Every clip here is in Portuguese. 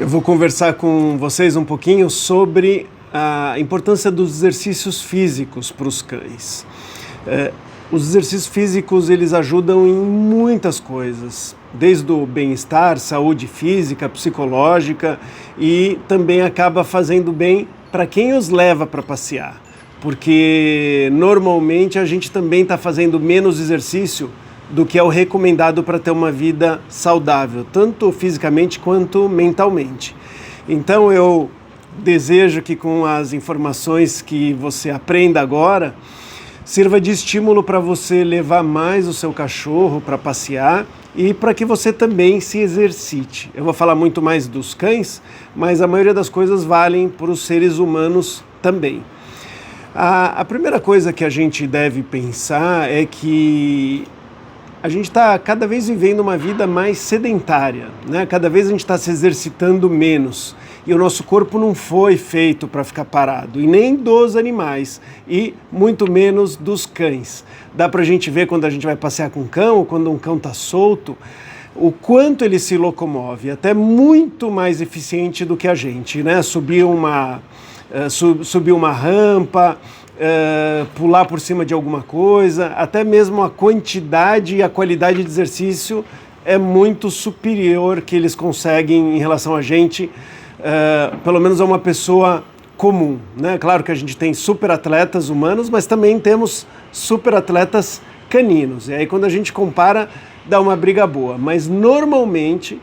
Eu vou conversar com vocês um pouquinho sobre a importância dos exercícios físicos para os cães. Os exercícios físicos, eles ajudam em muitas coisas, desde o bem-estar, saúde física, psicológica, e também acaba fazendo bem para quem os leva para passear, porque normalmente a gente também está fazendo menos exercício do que é o recomendado para ter uma vida saudável, tanto fisicamente quanto mentalmente. Então eu desejo que com as informações que você aprenda agora, sirva de estímulo para você levar mais o seu cachorro para passear e para que você também se exercite. Eu vou falar muito mais dos cães, mas a maioria das coisas valem para os seres humanos também. A primeira coisa que a gente deve pensar é que a gente está cada vez vivendo uma vida mais sedentária, né? Cada vez a gente está se exercitando menos e o nosso corpo não foi feito para ficar parado, e nem dos animais, e muito menos dos cães. Dá para a gente ver quando a gente vai passear com um cão, ou quando um cão está solto, o quanto ele se locomove, até muito mais eficiente do que a gente, né? Subir uma rampa, pular por cima de alguma coisa, até mesmo a quantidade e a qualidade de exercício é muito superior que eles conseguem em relação a gente, pelo menos a uma pessoa comum, né? Claro que a gente tem super atletas humanos, mas também temos super atletas caninos, e aí quando a gente compara dá uma briga boa, mas normalmente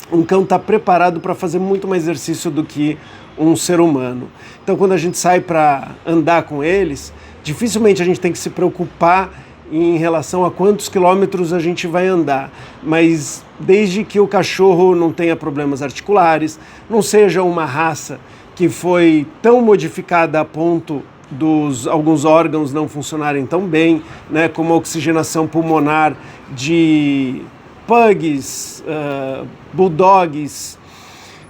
um cão está preparado para fazer muito mais exercício do que um ser humano. Então, quando a gente sai para andar com eles, dificilmente a gente tem que se preocupar em relação a quantos quilômetros a gente vai andar, mas desde que o cachorro não tenha problemas articulares, não seja uma raça que foi tão modificada a ponto dos alguns órgãos não funcionarem tão bem, né, como a oxigenação pulmonar de pugs, bulldogs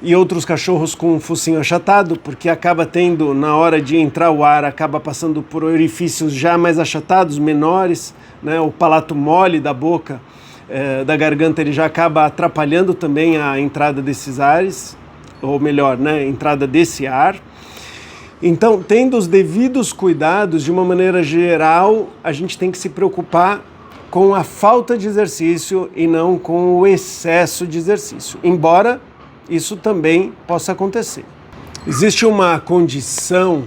e outros cachorros com focinho achatado, porque acaba tendo, na hora de entrar o ar, acaba passando por orifícios já mais achatados, menores, né? O palato mole da boca, da garganta, ele já acaba atrapalhando também a entrada desses ares, ou melhor, né, a entrada desse ar. Então, tendo os devidos cuidados, de uma maneira geral, a gente tem que se preocupar com a falta de exercício e não com o excesso de exercício, embora isso também possa acontecer. Existe uma condição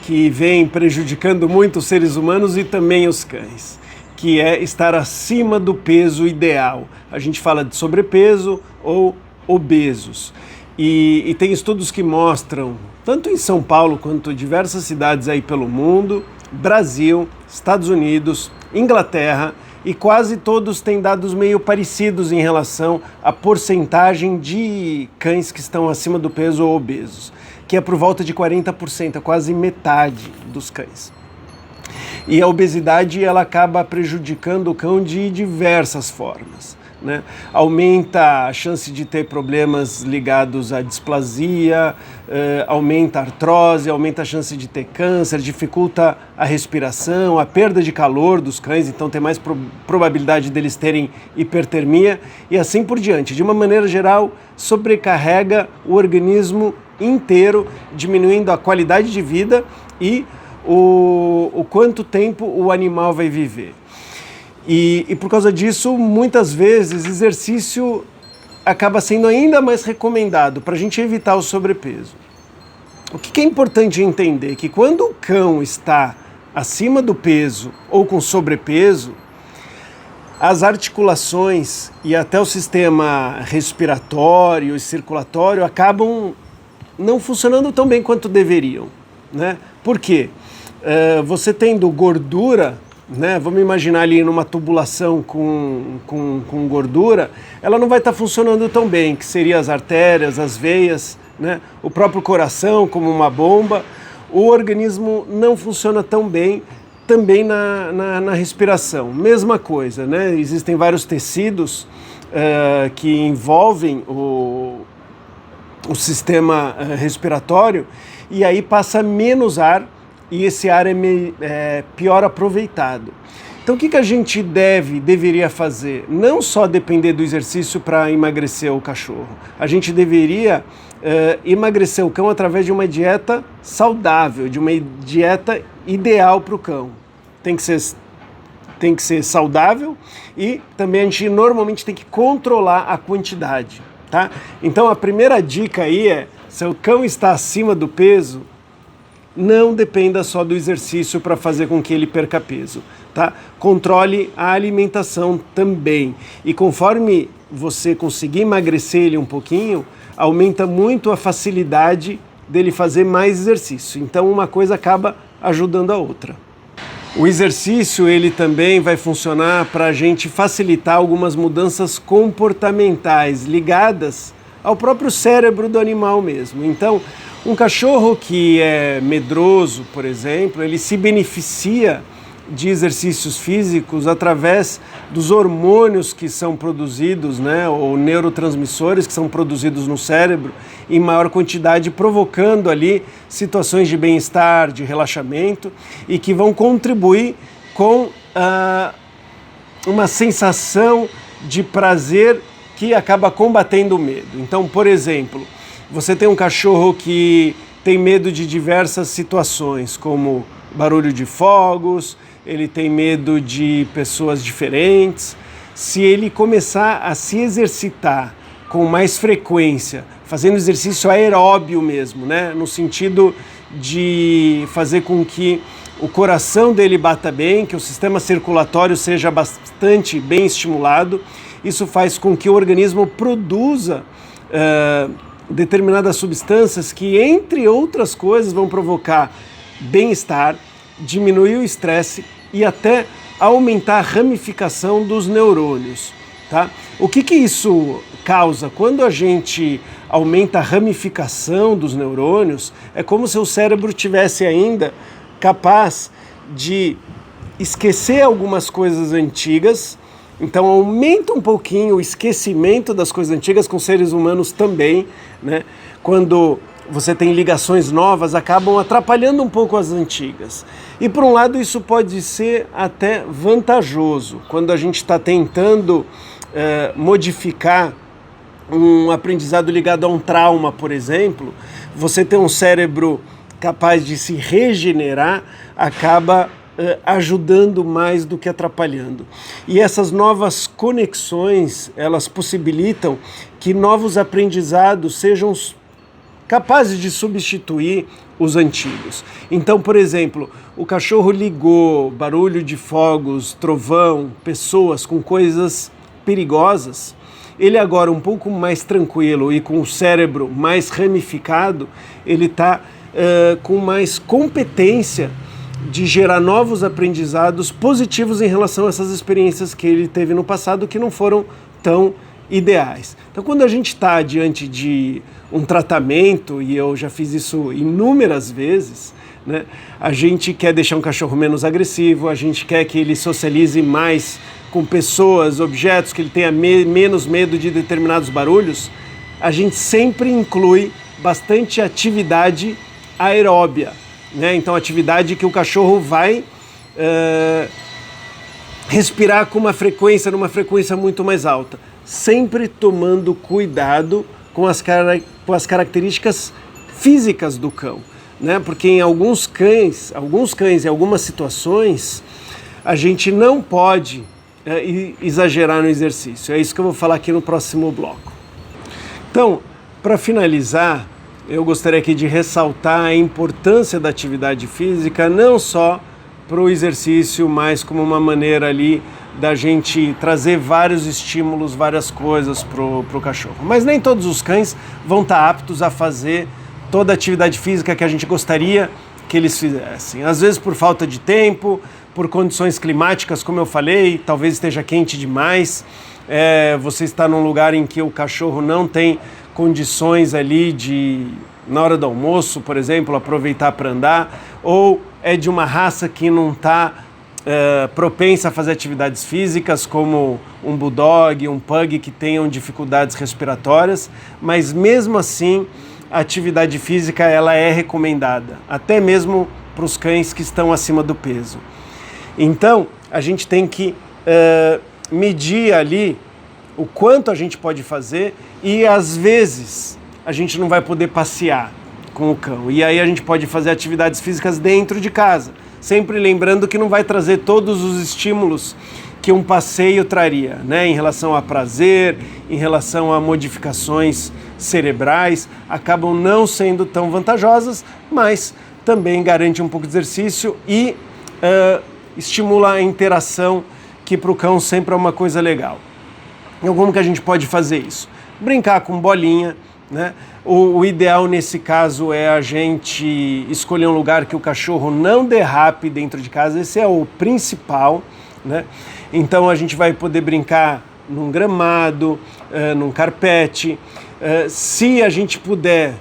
que vem prejudicando muito os seres humanos e também os cães, que é estar acima do peso ideal. A gente fala de sobrepeso ou obesos. E tem estudos que mostram, tanto em São Paulo quanto em diversas cidades aí pelo mundo, Brasil, Estados Unidos, Inglaterra, e quase todos têm dados meio parecidos em relação à porcentagem de cães que estão acima do peso ou obesos, que é por volta de 40%, é quase metade dos cães. E a obesidade, ela acaba prejudicando o cão de diversas formas, né? Aumenta a chance de ter problemas ligados à displasia, aumenta a artrose, aumenta a chance de ter câncer, dificulta a respiração, a perda de calor dos cães, então tem mais probabilidade deles terem hipertermia e assim por diante. De uma maneira geral, sobrecarrega o organismo inteiro, diminuindo a qualidade de vida e o quanto tempo o animal vai viver. E por causa disso, muitas vezes, exercício acaba sendo ainda mais recomendado para a gente evitar o sobrepeso. O que é importante entender? Que quando o cão está acima do peso ou com sobrepeso, as articulações e até o sistema respiratório e circulatório acabam não funcionando tão bem quanto deveriam, né? Por quê? Você tendo gordura, né, vamos imaginar ali numa tubulação com gordura, ela não vai estar funcionando tão bem, que seria as artérias, as veias, né, o próprio coração como uma bomba. O organismo não funciona tão bem também na respiração. Mesma coisa, né, existem vários tecidos que envolvem o sistema respiratório, e aí passa menos ar, e esse ar é pior aproveitado. Então, o que a gente deveria fazer? Não só depender do exercício para emagrecer o cachorro. A gente deveria emagrecer o cão através de uma dieta saudável, de uma dieta ideal para o cão. Tem que ser saudável e também a gente normalmente tem que controlar a quantidade, tá? Então, a primeira dica aí é, se o cão está acima do peso, não dependa só do exercício para fazer com que ele perca peso, tá? Controle a alimentação também. E conforme você conseguir emagrecer ele um pouquinho, aumenta muito a facilidade dele fazer mais exercício. Então uma coisa acaba ajudando a outra. O exercício ele também vai funcionar para a gente facilitar algumas mudanças comportamentais ligadas ao próprio cérebro do animal mesmo. Então, um cachorro que é medroso, por exemplo, ele se beneficia de exercícios físicos através dos hormônios que são produzidos, né, ou neurotransmissores que são produzidos no cérebro em maior quantidade, provocando ali situações de bem-estar, de relaxamento e que vão contribuir com uma sensação de prazer que acaba combatendo o medo. Então, por exemplo, você tem um cachorro que tem medo de diversas situações, como barulho de fogos, ele tem medo de pessoas diferentes. Se ele começar a se exercitar com mais frequência, fazendo exercício aeróbio mesmo, né? No sentido de fazer com que o coração dele bata bem, que o sistema circulatório seja bastante bem estimulado, isso faz com que o organismo produza determinadas substâncias que, entre outras coisas, vão provocar bem-estar, diminuir o estresse e até aumentar a ramificação dos neurônios, tá? O que isso causa? Quando a gente aumenta a ramificação dos neurônios, é como se o cérebro tivesse ainda capaz de esquecer algumas coisas antigas. Então aumenta um pouquinho o esquecimento das coisas antigas, com seres humanos também, né? Quando você tem ligações novas, acabam atrapalhando um pouco as antigas. E por um lado isso pode ser até vantajoso, quando a gente está tentando modificar um aprendizado ligado a um trauma, por exemplo, você ter um cérebro capaz de se regenerar, acaba ajudando mais do que atrapalhando. E essas novas conexões, elas possibilitam que novos aprendizados sejam capazes de substituir os antigos. Então, por exemplo, o cachorro ligou barulho de fogos, trovão, pessoas com coisas perigosas. Ele agora um pouco mais tranquilo e com o cérebro mais ramificado, ele está com mais competência de gerar novos aprendizados positivos em relação a essas experiências que ele teve no passado que não foram tão ideais. Então, quando a gente está diante de um tratamento, e eu já fiz isso inúmeras vezes, né, a gente quer deixar um cachorro menos agressivo, a gente quer que ele socialize mais com pessoas, objetos, que ele tenha menos medo de determinados barulhos, a gente sempre inclui bastante atividade aeróbia, né? Então, atividade que o cachorro vai respirar com numa frequência muito mais alta, sempre tomando cuidado com as características físicas do cão, né? Porque em alguns cães, em algumas situações, a gente não pode exagerar no exercício. É isso que eu vou falar aqui no próximo bloco. Então, para finalizar, eu gostaria aqui de ressaltar a importância da atividade física, não só para o exercício, mas como uma maneira ali da gente trazer vários estímulos, várias coisas para o cachorro. Mas nem todos os cães vão estar aptos a fazer toda a atividade física que a gente gostaria que eles fizessem. Às vezes por falta de tempo, por condições climáticas, como eu falei, talvez esteja quente demais, você está num lugar em que o cachorro não tem condições ali de, na hora do almoço, por exemplo, aproveitar para andar, ou é de uma raça que não está propensa a fazer atividades físicas, como um bulldog, um pug, que tenham dificuldades respiratórias, mas mesmo assim a atividade física ela é recomendada, até mesmo para os cães que estão acima do peso. Então, a gente tem que medir ali o quanto a gente pode fazer e às vezes a gente não vai poder passear com o cão. E aí a gente pode fazer atividades físicas dentro de casa, sempre lembrando que não vai trazer todos os estímulos que um passeio traria, né? Em relação a prazer, em relação a modificações cerebrais, acabam não sendo tão vantajosas, mas também garante um pouco de exercício e estimula a interação, que para o cão sempre é uma coisa legal. Então, como que a gente pode fazer isso? Brincar com bolinha, né? O ideal nesse caso é a gente escolher um lugar que o cachorro não derrape dentro de casa, esse é o principal, né? Então a gente vai poder brincar num gramado, num carpete. Se a gente puder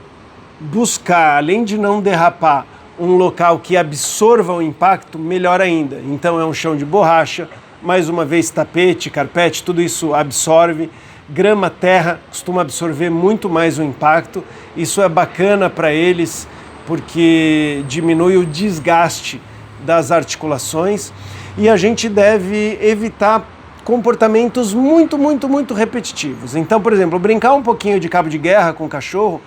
buscar, além de não derrapar, um local que absorva o impacto, melhor ainda. Então é um chão de borracha, mais uma vez tapete, carpete, tudo isso absorve. Grama, terra, costuma absorver muito mais o impacto. Isso é bacana para eles porque diminui o desgaste das articulações e a gente deve evitar comportamentos muito repetitivos. Então, por exemplo, brincar um pouquinho de cabo de guerra com o cachorro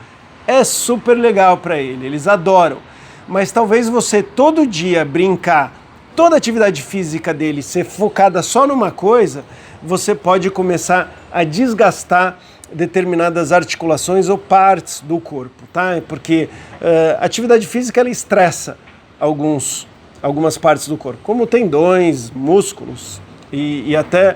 é super legal para ele, eles adoram. Mas talvez você todo dia brincar, toda a atividade física dele ser focada só numa coisa, você pode começar a desgastar determinadas articulações ou partes do corpo, tá? Porque a atividade física ela estressa algumas partes do corpo, como tendões, músculos e até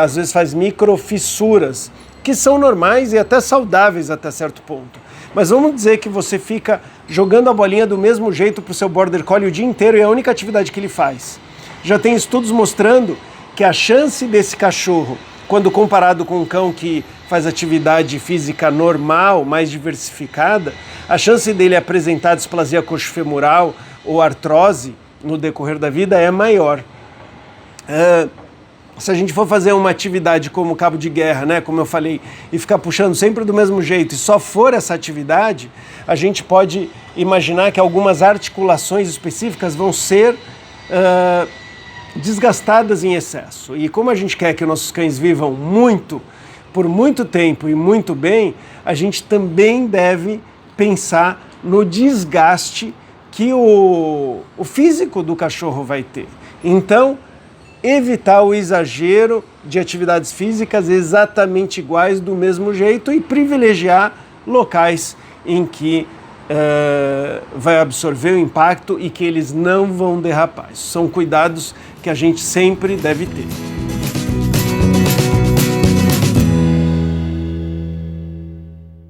às vezes faz microfissuras, que são normais e até saudáveis até certo ponto. Mas vamos dizer que você fica jogando a bolinha do mesmo jeito para o seu Border Collie o dia inteiro e é a única atividade que ele faz. Já tem estudos mostrando que a chance desse cachorro, quando comparado com um cão que faz atividade física normal, mais diversificada, a chance dele apresentar displasia coxofemoral ou artrose no decorrer da vida é maior. Se a gente for fazer uma atividade como cabo de guerra, né, como eu falei, e ficar puxando sempre do mesmo jeito e só for essa atividade, a gente pode imaginar que algumas articulações específicas vão ser desgastadas em excesso. E como a gente quer que nossos cães vivam muito, por muito tempo e muito bem, a gente também deve pensar no desgaste que o físico do cachorro vai ter. Então, evitar o exagero de atividades físicas exatamente iguais do mesmo jeito e privilegiar locais em que vai absorver o impacto e que eles não vão derrapar. Isso são cuidados que a gente sempre deve ter.